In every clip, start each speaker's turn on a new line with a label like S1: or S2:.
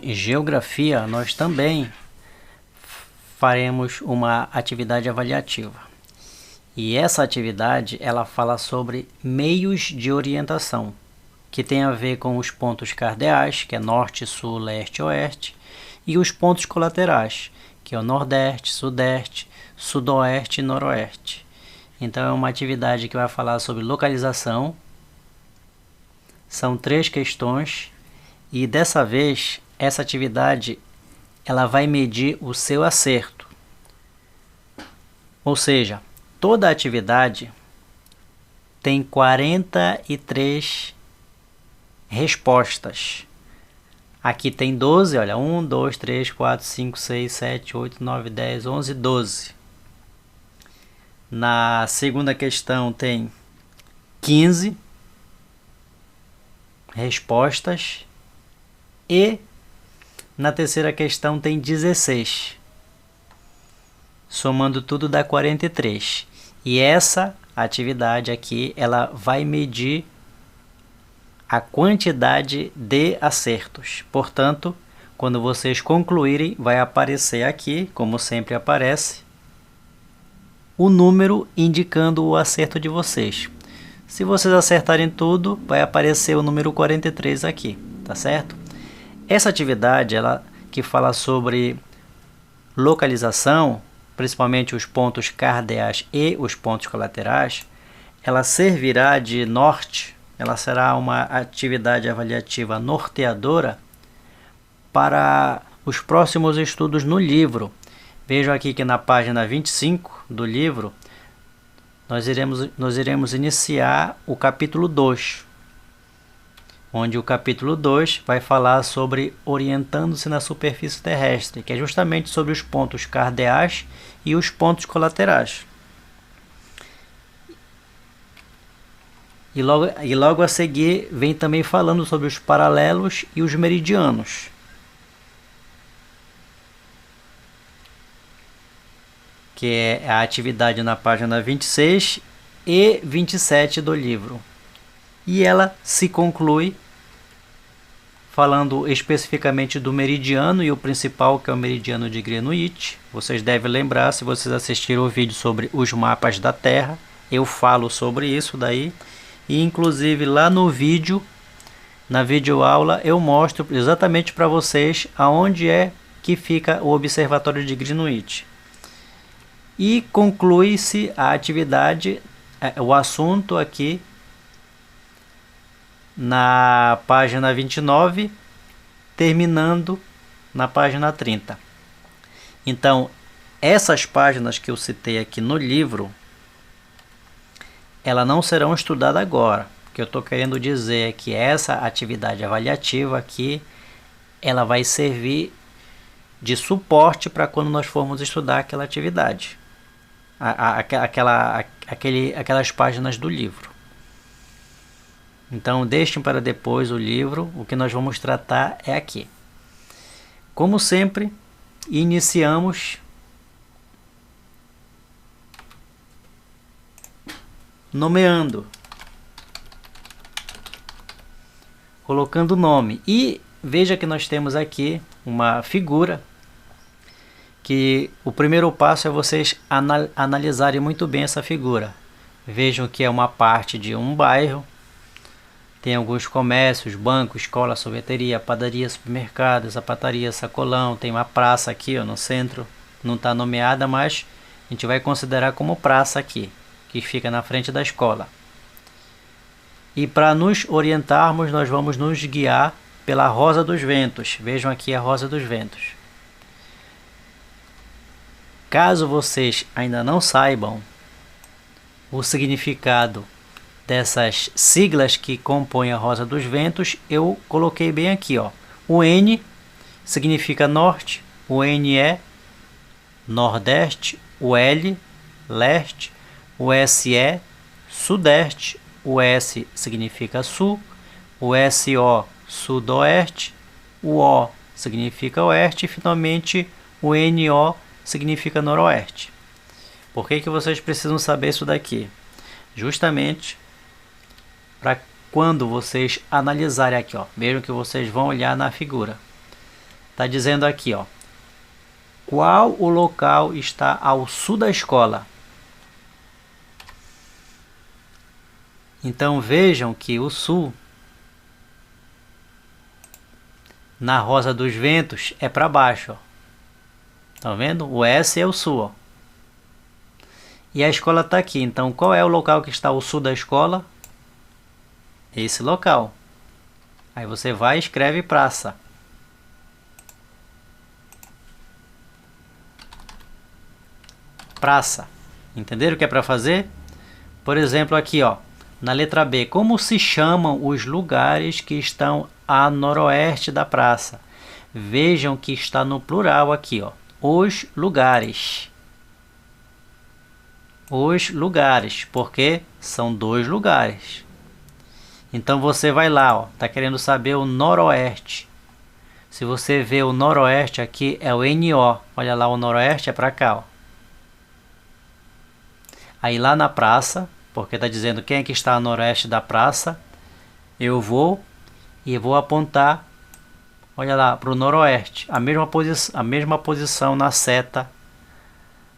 S1: em geografia, nós também faremos uma atividade avaliativa. E essa atividade, ela fala sobre meios de orientação, que tem a ver com os pontos cardeais, que é norte, sul, leste, oeste, e os pontos colaterais, que é o nordeste, sudeste, sudoeste e noroeste. Então é uma atividade que vai falar sobre localização. São 3 questões e dessa vez essa atividade ela vai medir o seu acerto. Ou seja, toda atividade tem 43 respostas. Aqui tem 12, olha, 1, 2, 3, 4, 5, 6, 7, 8, 9, 10, 11, 12. Na segunda questão tem 15 respostas e na terceira questão tem 16. Somando tudo dá 43. E essa atividade aqui, ela vai medir a quantidade de acertos. Portanto, quando vocês concluírem, vai aparecer aqui, como sempre aparece, o número indicando o acerto de vocês. Se vocês acertarem tudo, vai aparecer o número 43 aqui, tá certo? Essa atividade, ela que fala sobre localização, principalmente os pontos cardeais e os pontos colaterais, ela servirá de norte, ela será uma atividade avaliativa norteadora para os próximos estudos no livro. Vejam aqui que na página 25 do livro, nós iremos iniciar o capítulo 2, onde o capítulo 2 vai falar sobre orientando-se na superfície terrestre, que é justamente sobre os pontos cardeais e os pontos colaterais. E logo a seguir vem também falando sobre os paralelos e os meridianos. Que é a atividade na página 26 e 27 do livro. E ela se conclui falando especificamente do meridiano e o principal, que é o meridiano de Greenwich. Vocês devem lembrar, se vocês assistiram o vídeo sobre os mapas da Terra, eu falo sobre isso daí. E inclusive lá no vídeo, na videoaula, eu mostro exatamente para vocês aonde é que fica o observatório de Greenwich. E conclui-se a atividade, o assunto aqui na página 29, terminando na página 30. Então, essas páginas que eu citei aqui no livro, elas não serão estudadas agora. O que eu estou querendo dizer é que essa atividade avaliativa aqui, ela vai servir de suporte para quando nós formos estudar aquela atividade. Aquelas páginas do livro. Então deixem para depois o livro, o que nós vamos tratar é aqui. Como sempre, iniciamos nomeando, colocando o nome. E veja que nós temos aqui uma figura que o primeiro passo é vocês analisarem muito bem essa figura. Vejam que é uma parte de um bairro. Tem alguns comércios, bancos, escola, sorveteria, padaria, supermercado, sapataria, sacolão. Tem uma praça aqui, ó, no centro. Não está nomeada, mas a gente vai considerar como praça aqui, que fica na frente da escola. E para nos orientarmos, nós vamos nos guiar pela Rosa dos Ventos. Vejam aqui a Rosa dos Ventos. Caso vocês ainda não saibam o significado dessas siglas que compõem a Rosa dos Ventos, eu coloquei bem aqui, ó. O N significa norte, o N é nordeste, o L leste, o S é sudeste, o S significa sul, o SO sudoeste, o O significa oeste e finalmente o NO significa noroeste. Por que vocês precisam saber isso daqui? Justamente para quando vocês analisarem aqui, ó, vejam que vocês vão olhar na figura. Está dizendo aqui, ó. Qual o local está ao sul da escola? Então vejam que o sul, na Rosa dos Ventos, é para baixo, ó. Estão vendo? O S é o sul, ó. E a escola está aqui. Então qual é o local que está ao sul da escola? Esse local. Aí você vai e escreve praça. Praça. Entenderam o que é para fazer? Por exemplo, aqui, ó, na letra B, como se chamam os lugares que estão a noroeste da praça? Vejam que está no plural aqui, ó. Os lugares. Os lugares, porque são 2 lugares. Então você vai lá, ó, tá querendo saber o noroeste. Se você vê o noroeste aqui, é o NO. Olha lá, o noroeste é para cá, ó. Aí lá na praça, porque tá dizendo quem é que está a noroeste da praça, eu vou apontar, olha lá, para o noroeste. A mesma posição na seta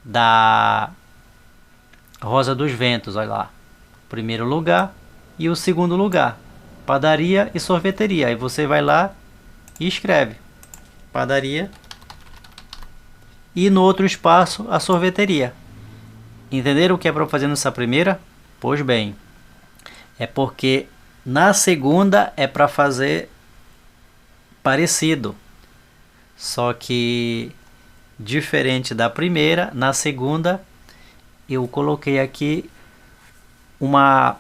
S1: da Rosa dos Ventos, olha lá. Primeiro lugar e o segundo lugar, padaria e sorveteria. Aí você vai lá e escreve padaria e no outro espaço a sorveteria. Entenderam o que é para fazer nessa primeira? Pois bem, é porque na segunda é para fazer parecido, só que diferente da primeira, na segunda eu coloquei aqui uma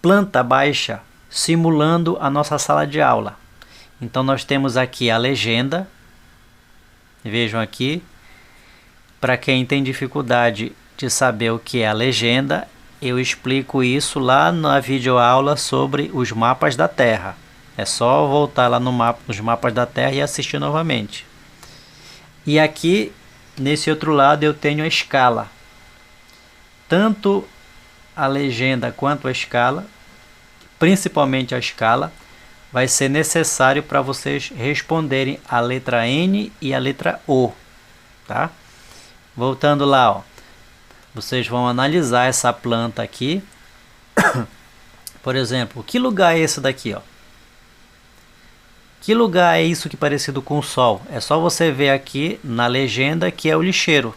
S1: planta baixa simulando a nossa sala de aula. Então nós temos aqui a legenda, vejam aqui, para quem tem dificuldade de saber o que é a legenda, eu explico isso lá na videoaula sobre os mapas da Terra. É só voltar lá nos mapas da Terra e assistir novamente. E aqui, nesse outro lado, eu tenho a escala. Tanto a legenda quanto a escala, principalmente a escala, vai ser necessário para vocês responderem a letra N e a letra O. Tá? Voltando lá, ó. Vocês vão analisar essa planta aqui. Por exemplo, que lugar é esse daqui, ó? Que lugar é isso que é parecido com o sol? É só você ver aqui na legenda que é o lixeiro.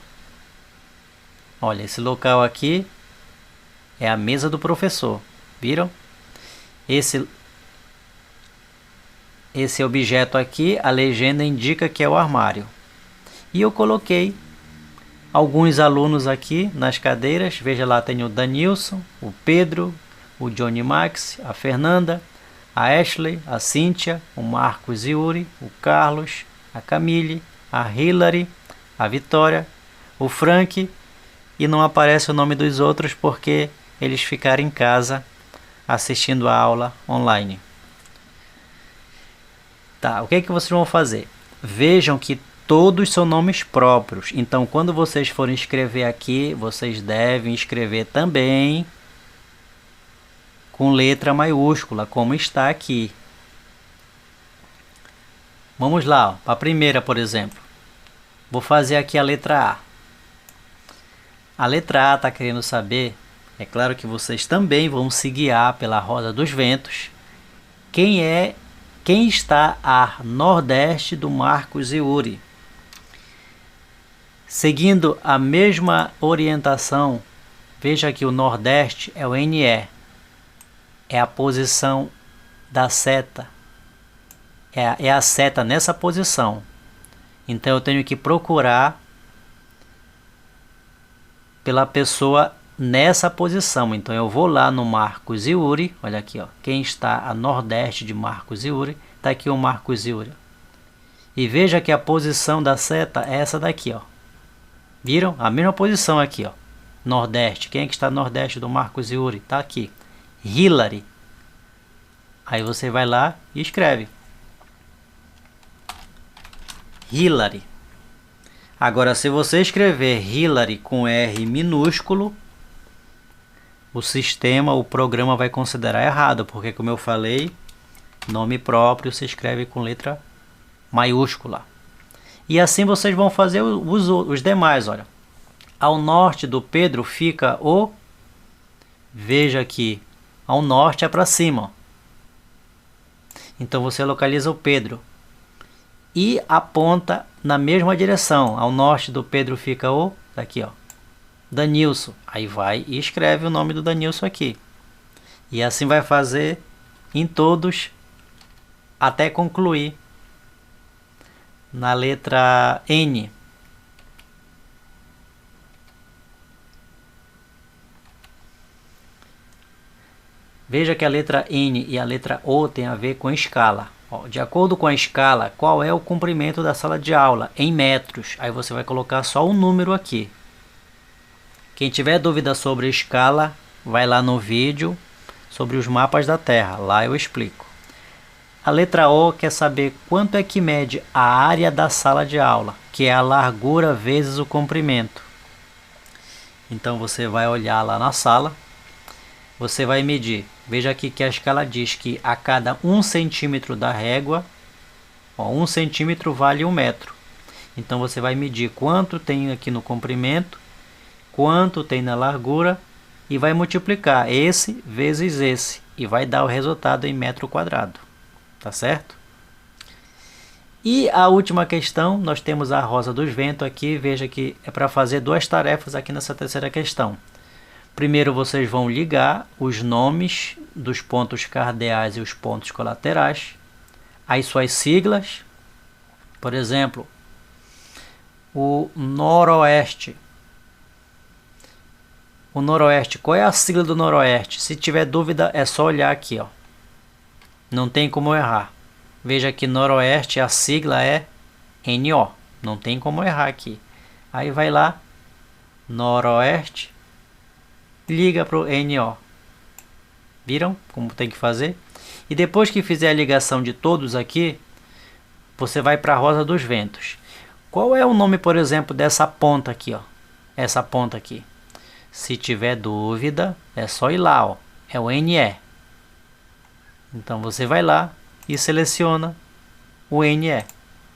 S1: Olha, esse local aqui é a mesa do professor. Viram? Esse objeto aqui, a legenda indica que é o armário. E eu coloquei alguns alunos aqui nas cadeiras. Veja lá, tem o Danilson, o Pedro, o Johnny Max, a Fernanda, a Ashley, a Cíntia, o Marcos Yuri, o Carlos, a Camille, a Hilary, a Vitória, o Frank, e não aparece o nome dos outros porque eles ficaram em casa assistindo a aula online. Tá, o que é que vocês vão fazer? Vejam que todos são nomes próprios. Então, quando vocês forem escrever aqui, vocês devem escrever também com letra maiúscula, como está aqui. Vamos lá, para a primeira, por exemplo. Vou fazer aqui a letra A. A letra A está querendo saber, é claro que vocês também vão se guiar pela Rosa dos Ventos, quem está a nordeste do Marcos Yuri. Seguindo a mesma orientação, veja que o nordeste é o NE, é a posição da seta, é a seta nessa posição. Então eu tenho que procurar pela pessoa nessa posição. Então eu vou lá no Marcos Yuri, olha aqui, ó, quem está a nordeste de Marcos Yuri, está aqui o Marcos Yuri. E veja que a posição da seta é essa daqui, ó. Viram? A mesma posição aqui, ó. Nordeste. Quem é que está nordeste do Marcos Yuri? Está aqui. Hilary. Aí você vai lá e escreve. Hilary. Agora, se você escrever Hilary com R minúsculo, o programa vai considerar errado, porque como eu falei, nome próprio se escreve com letra maiúscula. E assim vocês vão fazer os demais, olha. Ao norte do Pedro fica o... Veja aqui, ao norte é para cima, ó. Então você localiza o Pedro e aponta na mesma direção. Ao norte do Pedro fica o... Daqui, ó, Danilson. Aí vai e escreve o nome do Danilson aqui. E assim vai fazer em todos até concluir na letra N. Veja que a letra N e a letra O tem a ver com escala. Ó, de acordo com a escala, qual é o comprimento da sala de aula? Em metros. Aí você vai colocar só um número aqui. Quem tiver dúvida sobre escala, vai lá no vídeo sobre os mapas da Terra. Lá eu explico. A letra O quer saber quanto é que mede a área da sala de aula, que é a largura vezes o comprimento. Então você vai olhar lá na sala. Você vai medir. Veja aqui que a escala diz que a cada 1 centímetro da régua, 1 centímetro vale 1 metro. Então você vai medir quanto tem aqui no comprimento, quanto tem na largura e vai multiplicar esse vezes esse e vai dar o resultado em metro quadrado. Tá certo? E a última questão, nós temos a rosa dos ventos aqui. Veja que é para fazer duas tarefas aqui nessa terceira questão. Primeiro vocês vão ligar os nomes dos pontos cardeais e os pontos colaterais, as suas siglas. Por exemplo, o noroeste. O noroeste, qual é a sigla do noroeste? Se tiver dúvida é só olhar aqui, ó. Não tem como errar. Veja que noroeste, a sigla é NO. Não tem como errar aqui. Aí vai lá, noroeste, liga para o NO. Viram como tem que fazer? E depois que fizer a ligação de todos aqui, você vai para a rosa dos ventos. Qual é o nome, por exemplo, dessa ponta aqui, ó? Essa ponta aqui. Se tiver dúvida, é só ir lá, ó. É o NE. Então você vai lá e seleciona o NE.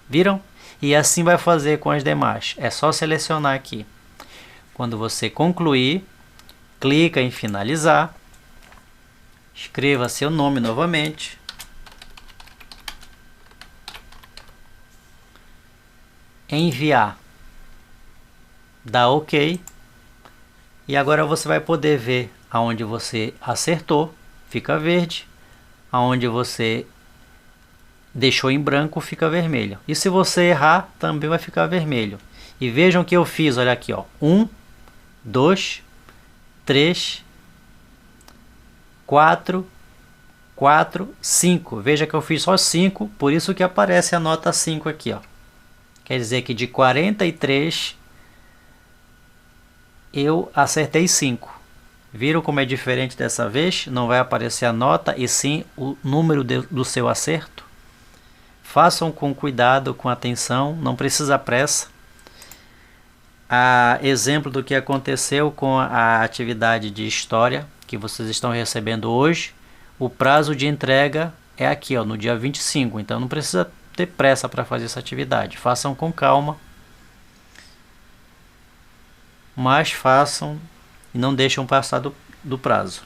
S1: Viram? E assim vai fazer com as demais. É só selecionar aqui. Quando você concluir, clica em finalizar, escreva seu nome novamente, enviar, dá OK, e agora você vai poder ver aonde você acertou, fica verde, aonde você deixou em branco fica vermelho, e se você errar também vai ficar vermelho. E vejam que eu fiz, olha aqui, ó, 1, 2, 3, 4, 5. Veja que eu fiz só 5, por isso que aparece a nota 5 aqui, ó. Quer dizer que de 43 eu acertei 5. Viram como é diferente dessa vez? Não vai aparecer a nota e sim o número do seu acerto. Façam com cuidado, com atenção, não precisa pressa. Exemplo do que aconteceu com a atividade de história que vocês estão recebendo hoje, o prazo de entrega é aqui, ó, no dia 25, então não precisa ter pressa para fazer essa atividade, façam com calma, mas façam e não deixem passar do prazo.